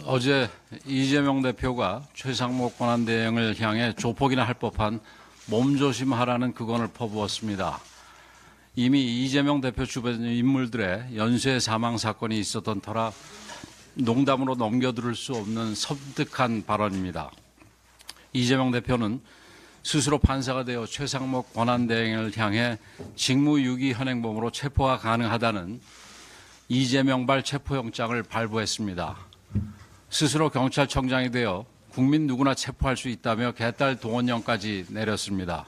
어제 이재명 대표가 최상목 권한대행을 향해 조폭이나 할 법한 몸조심하라는 그건을 퍼부었습니다. 이미 이재명 대표 주변 인물들의 연쇄 사망 사건이 있었던 터라 농담으로 넘겨들을 수 없는 섬뜩한 발언입니다. 이재명 대표는 스스로 판사가 되어 최상목 권한대행을 향해 직무유기 현행범으로 체포가 가능하다는 이재명발 체포영장을 발부했습니다. 스스로 경찰청장이 되어 국민 누구나 체포할 수 있다며 개딸 동원령까지 내렸습니다.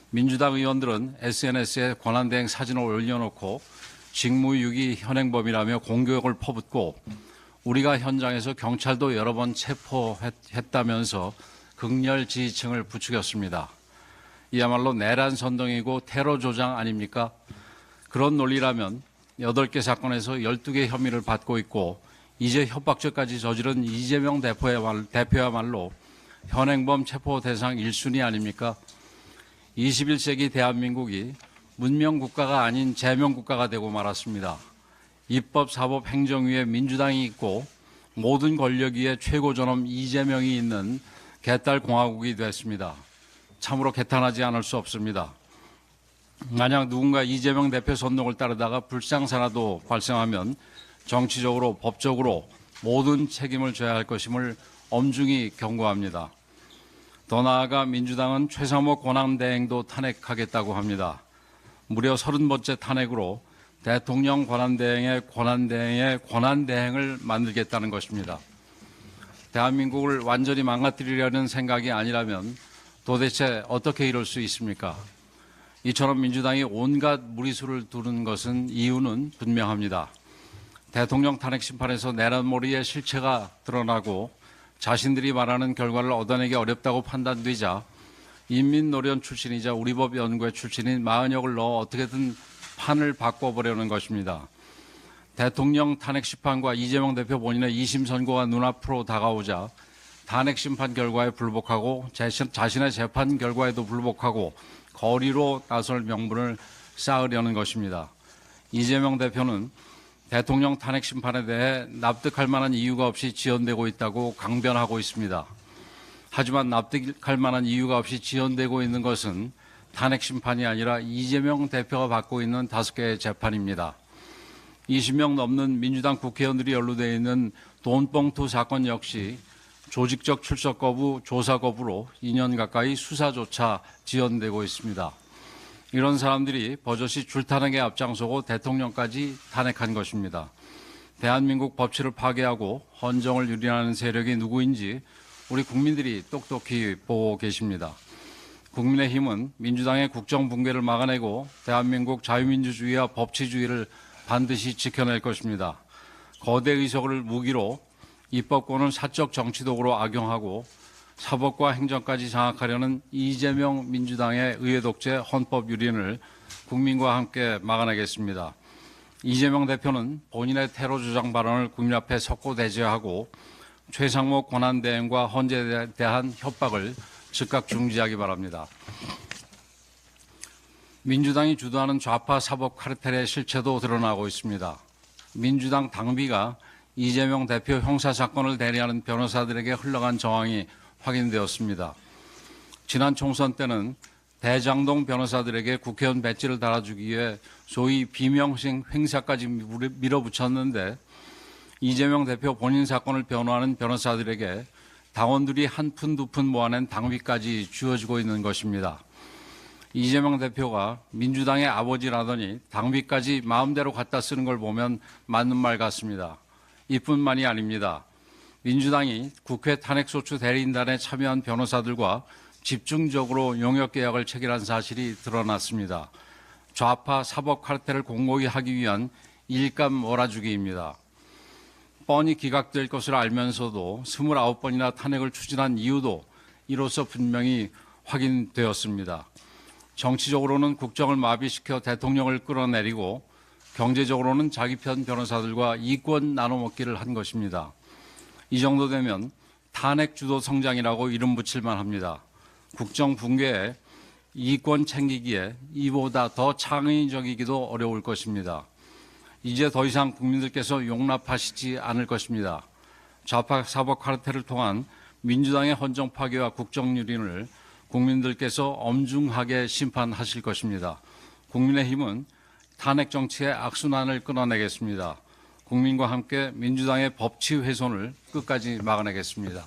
민주당 의원들은 SNS에 권한대행 사진을 올려놓고 직무유기 현행범이라며 공격을 퍼붓고 우리가 현장에서 경찰도 여러 번 체포했다면서 극렬 지지층을 부추겼습니다. 이야말로 내란 선동이고 테러 조장 아닙니까? 그런 논리라면 8개 사건에서 12개 혐의를 받고 있고 이제 협박죄까지 저지른 이재명 대표야말로 현행범 체포 대상 1순위 아닙니까? 21세기 대한민국이 문명국가가 아닌 제명국가가 되고 말았습니다. 입법, 사법, 행정 위에 민주당이 있고 모든 권력 위에 최고 존엄 이재명이 있는 개딸 공화국이 됐습니다. 참으로 개탄하지 않을 수 없습니다. 만약 누군가 이재명 대표 선동을 따르다가 불상사라도 발생하면 정치적으로, 법적으로 모든 책임을 져야 할 것임을 엄중히 경고합니다. 더 나아가 민주당은 최상목 권한대행도 탄핵하겠다고 합니다. 무려 30번째 탄핵으로 대통령 권한대행의 권한대행을 만들겠다는 것입니다. 대한민국을 완전히 망가뜨리려는 생각이 아니라면 도대체 어떻게 이럴 수 있습니까? 이처럼 민주당이 온갖 무리수를 두는 것은 이유는 분명합니다. 대통령 탄핵 심판에서 내란몰이의 실체가 드러나고 자신들이 말하는 결과를 얻어내기 어렵다고 판단되자 인민노련 출신이자 우리법 연구회 출신인 마은혁을 넣어 어떻게든 판을 바꿔보려는 것입니다. 대통령 탄핵 심판과 이재명 대표 본인의 2심 선고가 눈앞으로 다가오자 탄핵 심판 결과에 불복하고 자신의 재판 결과에도 불복하고 거리로 나설 명분을 쌓으려는 것입니다. 이재명 대표는 대통령 탄핵 심판에 대해 납득할 만한 이유가 없이 지연되고 있다고 강변하고 있습니다. 하지만 납득할 만한 이유가 없이 지연되고 있는 것은 탄핵 심판이 아니라 이재명 대표가 받고 있는 5개의 재판입니다. 20명 넘는 민주당 국회의원들이 연루되어 있는 돈봉투 사건 역시 조직적 출석 거부, 조사 거부로 2년 가까이 수사조차 지연되고 있습니다. 이런 사람들이 버젓이 줄탄핵에 앞장서고 대통령까지 탄핵한 것입니다. 대한민국 법치를 파괴하고 헌정을 유린하는 세력이 누구인지 우리 국민들이 똑똑히 보고 계십니다. 국민의힘은 민주당의 국정 붕괴를 막아내고 대한민국 자유민주주의와 법치주의를 반드시 지켜낼 것입니다. 거대 의석을 무기로 입법권을 사적 정치도구로 악용하고 사법과 행정까지 장악하려는 이재명 민주당의 의회 독재 헌법 유린을 국민과 함께 막아내겠습니다. 이재명 대표는 본인의 테러 주장 발언을 국민 앞에 석고대죄하고 최상목 권한대행과 헌재에 대한 협박을 즉각 중지하기 바랍니다. 민주당이 주도하는 좌파 사법 카르텔의 실체도 드러나고 있습니다. 민주당 당비가 이재명 대표 형사사건을 대리하는 변호사들에게 흘러간 정황이 확인되었습니다. 지난 총선 때는 대장동 변호사들에게 국회의원 배지를 달아주기 위해 소위 비명식 행사까지 밀어붙였는데 이재명 대표 본인 사건을 변호하는 변호사들에게 당원들이 한 푼 두 푼 모아낸 당비까지 쥐어지고 있는 것입니다. 이재명 대표가 민주당의 아버지라더니 당비까지 마음대로 갖다 쓰는 걸 보면 맞는 말 같습니다. 이뿐만이 아닙니다. 민주당이 국회 탄핵소추 대리인단에 참여한 변호사들과 집중적으로 용역계약을 체결한 사실이 드러났습니다. 좌파 사법 카르텔을 공고히 하기 위한 일감 몰아주기입니다. 뻔히 기각될 것을 알면서도 29번이나 탄핵을 추진한 이유도 이로써 분명히 확인되었습니다. 정치적으로는 국정을 마비시켜 대통령을 끌어내리고 경제적으로는 자기 편 변호사들과 이권 나눠먹기를 한 것입니다. 이 정도 되면 탄핵 주도 성장이라고 이름 붙일만 합니다. 국정 붕괴에 이권 챙기기에 이보다 더 창의적이기도 어려울 것입니다. 이제 더 이상 국민들께서 용납하시지 않을 것입니다. 좌파 사법 카르텔을 통한 민주당의 헌정 파괴와 국정 유린을 국민들께서 엄중하게 심판하실 것입니다. 국민의힘은 탄핵 정치의 악순환을 끊어내겠습니다. 국민과 함께 민주당의 법치 훼손을 끝까지 막아내겠습니다.